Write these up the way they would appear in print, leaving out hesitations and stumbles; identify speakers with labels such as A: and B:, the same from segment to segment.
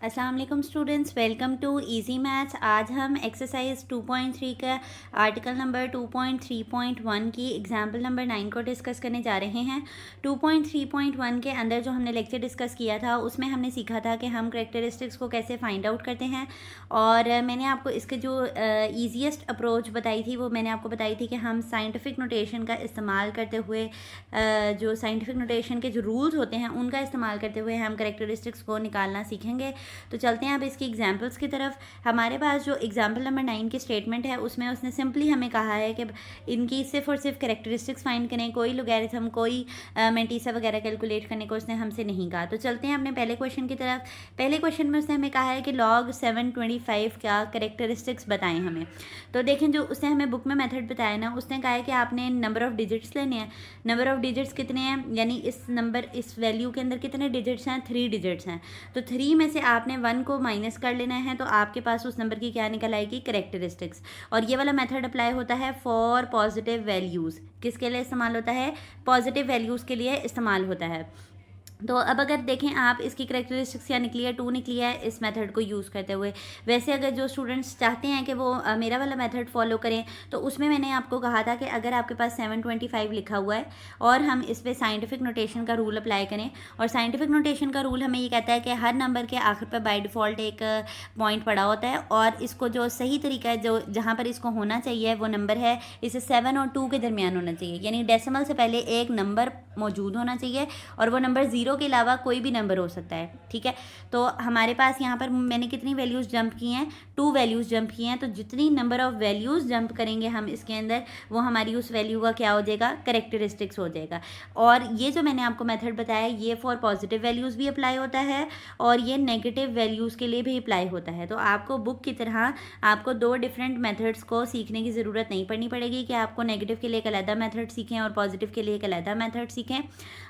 A: अस्सलाम वालेकुम students, welcome to easy maths. आज हम एक्सरसाइज 2.3 का आर्टिकल नंबर 2.3.1 की एग्जाम्पल नंबर 9 को डिस्कस करने जा रहे हैं। 2.3.1 के अंदर जो हमने लेक्चर डिस्कस किया था उसमें हमने सीखा था कि हम करेक्टरिस्टिक्स को कैसे फाइंड आउट करते हैं, और मैंने आपको इसके जो ईजीएस्ट अप्रोच बताई थी वो मैंने आपको बताई थी कि हम साइंटिफिक नोटेशन का इस्तेमाल करते हुए जो साइंटिफिक नोटेशन के जो रूल्स होते हैं उनका इस्तेमाल करते हुए हम करेक्टरिस्टिक्स को निकालना सीखेंगे। तो चलते हैं अब इसकी एग्जांपल्स की तरफ। हमारे पास जो एग्जांपल नंबर 9 की स्टेटमेंट है उसमें उसने सिंपली हमें कहा है कि इनकी सिर्फ और सिर्फ करेक्टरिस्टिक्स फाइंड करें, कोई लोगैरिथम कोई मेंटीसा वगैरह कैलकुलेट करने को उसने हमसे नहीं कहा। तो चलते हैं अपने पहले क्वेश्चन की तरफ। पहले क्वेश्चन में उसने हमें कहा है कि log 725 का करेक्टरिस्टिक्स बताएं हमें। तो देखें, जो उसने हमें बुक में मेथड बताया ना, उसने कहा है कि आपने नंबर ऑफ डिजिट्स लेने हैं। नंबर ऑफ डिजिट्स कितने हैं, यानी इस वैल्यू के अंदर कितने डिजिट्स हैं, 3 डिजिट्स हैं। तो 3 में से आपने 1 को माइनस कर लेना है, तो आपके पास उस नंबर की क्या निकल आएगी, करेक्टरिस्टिक्स। और ये वाला मेथड अप्लाई होता है फॉर पॉजिटिव वैल्यूज़। किसके लिए इस्तेमाल होता है, पॉजिटिव वैल्यूज़ के लिए इस्तेमाल होता है। तो अब अगर देखें आप, इसकी करेक्टरिस्टिक्स क्या निकली है, 2 निकली है इस मेथड को यूज़ करते हुए। वैसे अगर जो स्टूडेंट्स चाहते हैं कि वो मेरा वाला मेथड फॉलो करें, तो उसमें मैंने आपको कहा था कि अगर आपके पास 725 लिखा हुआ है और हम इस पर साइंटिफिक नोटेशन का रूल अप्लाई करें, और साइंटिफिक नोटेशन का रूल हमें ये कहता है कि हर नंबर के आखिर पर बाय डिफ़ॉल्ट एक पॉइंट पड़ा होता है, और इसको जो सही तरीका है, जो जहाँ पर इसको होना चाहिए वो नंबर है, इसे 7 और 2 के दरमियान होना चाहिए। यानी डेसिमल से पहले एक नंबर मौजूद होना चाहिए, और वो नंबर 0 के अलावा कोई भी नंबर हो सकता है। ठीक है, तो हमारे पास यहाँ पर मैंने कितनी वैल्यूज़ जंप की हैं, 2 वैल्यूज़ जंप की हैं। तो जितनी नंबर ऑफ वैल्यूज़ जंप करेंगे हम इसके अंदर, वो हमारी उस वैल्यू का क्या हो जाएगा, करेक्टरिस्टिक्स हो जाएगा। और ये जो मैंने आपको मेथड बताया, ये फॉर पॉजिटिव वैल्यूज़ भी अप्लाई होता है और ये नेगेटिव वैल्यूज़ के लिए भी अप्लाई होता है। तो आपको बुक की तरह आपको 2 डिफरेंट मेथड्स को सीखने की ज़रूरत नहीं पड़नी पड़ेगी कि आपको नेगेटिव के लिए एक अलग मेथड सीखें और पॉजिटिव के लिए एक अलग मेथड सीखें।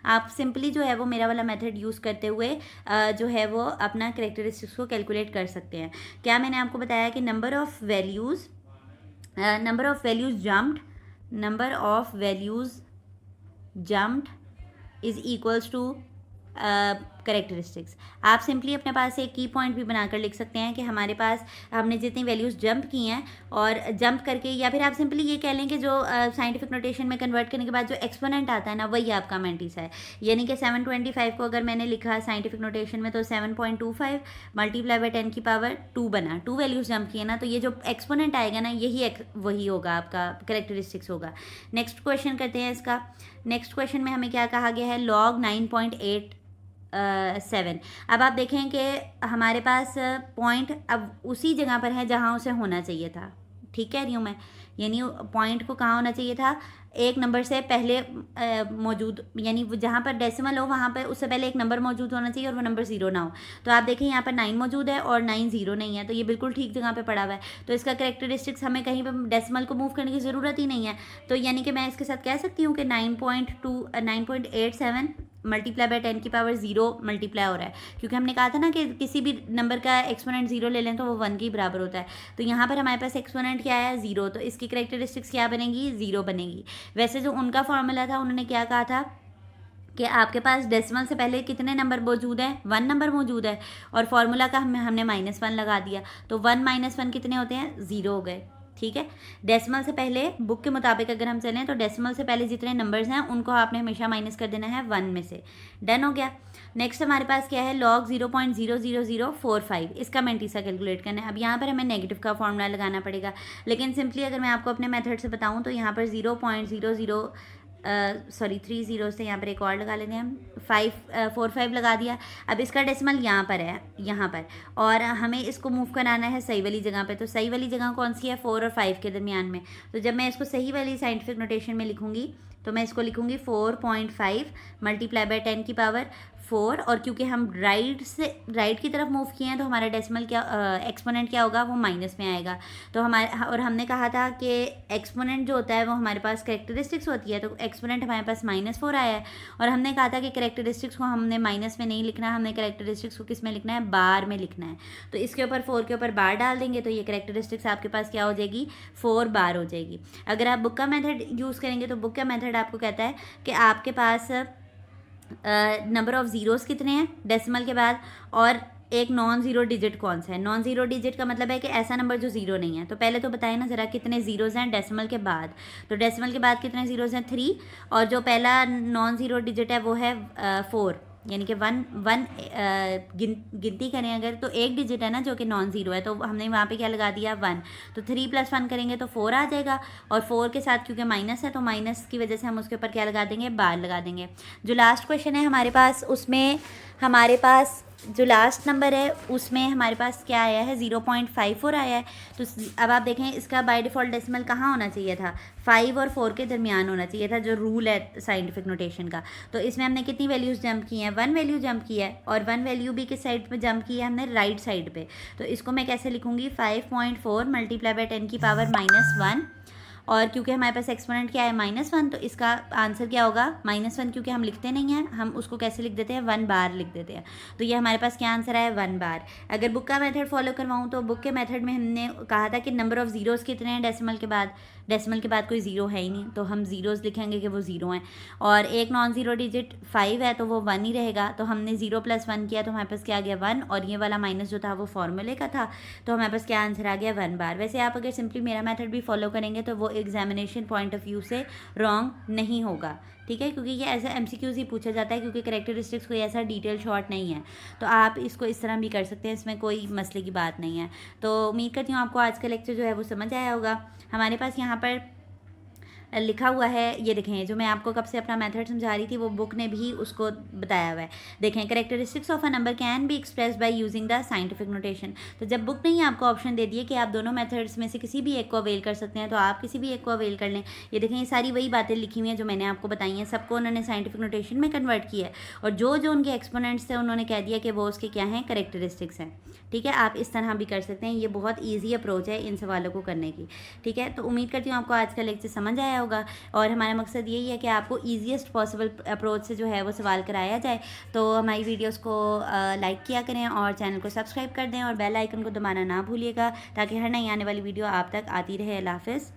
A: आप सिंपली जो है वो मेरा वाला मेथड यूज़ करते हुए जो है वो अपना करेक्टरिस्टिक्स को कैलकुलेट कर सकते हैं। क्या मैंने आपको बताया कि number of values jumped is equals to characteristics. आप सिंपली अपने पास एक की पॉइंट भी बनाकर लिख सकते हैं कि हमारे पास हमने जितनी वैल्यूज़ जंप की हैं, और जंप करके, या फिर आप सिंपली ये कह लें कि जो साइंटिफिक नोटेशन में कन्वर्ट करने के बाद जो एक्सपोनेंट आता है ना, वही आपका मेंटीसा है। यानी कि 725 को अगर मैंने लिखा साइंटिफिक नोटेशन में, तो 7.25 मल्टीप्लाई बाय 10 की पावर 2 बना। 2 वैल्यूज़ जंप की है ना, तो ये जो एक्सपोनेंट आएगा ना, यही वही होगा आपका करेक्टरिस्टिक्स होगा। नेक्स्ट क्वेश्चन करते हैं इसका। नेक्स्ट क्वेश्चन में हमें क्या कहा गया है, log 9.87। अब आप देखें कि हमारे पास पॉइंट अब उसी जगह पर है जहाँ उसे होना चाहिए था। ठीक कह रही हूँ मैं, यानी पॉइंट को कहाँ होना चाहिए था, एक नंबर से पहले मौजूद, यानी जहाँ पर डेसिमल हो वहाँ पर उससे पहले एक नंबर मौजूद होना चाहिए और वो नंबर 0 ना हो। तो आप देखें यहाँ पर 9 मौजूद है और 9 0 नहीं है, तो ये बिल्कुल ठीक जगह पे पड़ा हुआ है। तो इसका करेक्टरिस्टिक्स हमें कहीं पर डेसिमल को मूव करने की ज़रूरत ही नहीं है। तो यानी कि मैं इसके साथ कह सकती हूँ कि 9.87 मल्टीप्लाई बाय 10 की पावर 0 मल्टीप्लाई हो रहा है, क्योंकि हमने कहा था ना कि किसी भी नंबर का एक्सपोनेंट 0 ले लें तो वो 1 के बराबर होता है। तो यहाँ पर हमारे पास एक्सपोनेंट क्या है, 0, तो इसकी करेक्टरिस्टिक्स क्या बनेगी, 0 बनेगी। वैसे जो उनका फॉर्मूला था, उन्होंने क्या कहा था कि आपके पास डेसिमल से पहले कितने नंबर मौजूद हैं, 1 नंबर मौजूद है, और फार्मूला का हमने -1 लगा दिया, तो 1 - 1 कितने होते हैं, 0 हो गए। ठीक है, डेसिमल से पहले बुक के मुताबिक अगर हम चलें तो डेसिमल से पहले जितने नंबर्स हैं उनको आपने हमेशा माइनस कर देना है 1 में से। डन हो गया। नेक्स्ट हमारे पास क्या है, log 0.00045, इसका मेंटीसा कैलकुलेट करना है। अब यहाँ पर हमें नेगेटिव का फॉर्मूला लगाना पड़ेगा, लेकिन सिंपली अगर मैं आपको अपने मेथड से बताऊँ तो यहाँ पर 3 0 से यहाँ पर एक और लगा लेते हैं, 45 लगा दिया। अब इसका डेसिमल यहाँ पर है, यहाँ पर, और हमें इसको मूव कराना है सही वाली जगह पे। तो सही वाली जगह कौन सी है, 4 और 5 के दरमियान में। तो जब मैं इसको सही वाली साइंटिफिक नोटेशन में लिखूंगी तो मैं इसको लिखूंगी 4.5 मल्टीप्लाई बाय 10 की पावर 4, और क्योंकि हम राइट की तरफ मूव किए हैं तो हमारा डेसिमल क्या, एक्सपोनेंट क्या होगा, वो माइनस में आएगा। तो और हमने कहा था कि एक्सपोनेंट जो होता है वो हमारे पास करेक्टरिस्टिक्स होती है, तो एक्सपोनेंट हमारे पास -4 आया है, और हमने कहा था कि करेक्टरिस्टिक्स को हमने माइनस में नहीं लिखना, हमने करेक्टरिस्टिक्स को किस में लिखना है, बार में लिखना है। तो इसके ऊपर 4 के ऊपर बार डाल देंगे तो ये करेक्टरिस्टिक्स आपके पास क्या हो जाएगी, 4 बार हो जाएगी। अगर आप बुक का मेथड यूज़ करेंगे तो बुक का मेथड आपको कहता है कि आपके पास नंबर ऑफ़ ज़ीरोज़ कितने हैं डेसिमल के बाद, और एक नॉन ज़ीरो डिजिट कौन सा है। नॉन ज़ीरो डिजिट का मतलब है कि ऐसा नंबर जो ज़ीरो नहीं है। तो पहले तो बताए ना ज़रा कितने ज़ीरोज़ हैं डेसिमल के बाद। तो डेसिमल के बाद कितने ज़ीरोज़ हैं 3, और जो पहला नॉन ज़ीरो डिजिट है वो है 4, यानी कि वन गिनती करें अगर तो एक डिजिट है ना जो कि नॉन ज़ीरो है, तो हमने वहाँ पे क्या लगा दिया 1। तो 3 + 1 करेंगे तो 4 आ जाएगा, और 4 के साथ क्योंकि माइनस है तो माइनस की वजह से हम उसके ऊपर क्या लगा देंगे, बार लगा देंगे। जो लास्ट क्वेश्चन है हमारे पास, उसमें हमारे पास जो लास्ट नंबर है उसमें हमारे पास क्या आया है, 0.54 आया है। तो अब आप देखें इसका बाय डिफ़ॉल्ट डेसिमल कहाँ होना चाहिए था, 5 और 4 के दरमियान होना चाहिए था, जो रूल है साइंटिफिक नोटेशन का। तो इसमें हमने कितनी वैल्यूज़ जंप की हैं, 1 वैल्यू जंप की है, और 1 वैल्यू भी किस साइड पे जंप की है हमने, राइट साइड पे। तो इसको मैं कैसे लिखूँगी, 5.4 मल्टीप्लाई बाय 10 की पावर -1, और क्योंकि हमारे पास एक्सपोनेंट क्या है -1, तो इसका आंसर क्या होगा -1, क्योंकि हम लिखते नहीं हैं, हम उसको कैसे लिख देते हैं, 1 बार लिख देते हैं। तो ये हमारे पास क्या आंसर है, 1 बार। अगर बुक का मेथड फॉलो करवाऊँ तो बुक के मेथड में हमने कहा था कि नंबर ऑफ़ ज़ीरोज़ कितने हैं डेसिमल के बाद, डेसिमल के बाद कोई ज़ीरो है ही नहीं, तो हम ज़ीरोज़ लिखेंगे कि वो ज़ीरो हैं। और एक नॉन ज़ीरो डिजिट 5 है तो वो 1 ही रहेगा। तो हमने 0 + 1 किया तो हमारे पास क्या आ गया, 1, और ये वाला माइनस जो था वो फार्मूले का था, तो हमारे पास क्या आंसर आ गया, 1 बार। वैसे आप अगर सिंपली मेरा मेथड भी फॉलो करेंगे तो वो एग्जामिनेशन पॉइंट ऑफ व्यू से रॉन्ग नहीं होगा, ठीक है, क्योंकि ये ऐसा MCQs ही पूछा जाता है, क्योंकि करेक्टरिस्टिक्स कोई ऐसा डिटेल शॉर्ट नहीं है। तो आप इसको इस तरह भी कर सकते हैं, इसमें कोई मसले की बात नहीं है। तो उम्मीद करती हूँ आपको आज का लेक्चर जो है वो समझ आया होगा। हमारे पास यहाँ पर लिखा हुआ है, ये देखें, जो मैं आपको कब से अपना मेथड समझा रही थी वो बुक ने भी उसको बताया हुआ है। देखें, characteristics of a number can be express by using the scientific notation. तो जब बुक ने ही आपको ऑप्शन दे दिए कि आप दोनों मेथड्स में से किसी भी एक को अवेल कर सकते हैं, तो आप किसी भी एक को अवेल कर लें। ये देखें, ये सारी वही बातें लिखी हुई हैं जो मैंने आपको बताई हैं, सबको उन्होंने साइंटिफिक नोटेशन में कन्वर्ट किया है, और जो जो उनके एक्सपोनेंट्स थे उन्होंने कह दिया कि वो उसके क्या हैं, करेक्टरिस्टिक्स हैं। ठीक है, आप इस तरह भी कर सकते हैं, ये बहुत ईजी अप्रोच है इन सवालों को करने की। ठीक है, तो उम्मीद करती हूँ आपको आज का लेक्चर समझ आया होगा, और हमारा मकसद यही है कि आपको ईजीएस्ट पॉसिबल अप्रोच से जो है वो सवाल कराया जाए। तो हमारी वीडियोस को लाइक किया करें और चैनल को सब्सक्राइब कर दें, और बेल आइकन को दबाना ना भूलिएगा, ताकि हर नई आने वाली वीडियो आप तक आती रहे। अल्लाह हाफ़िज़।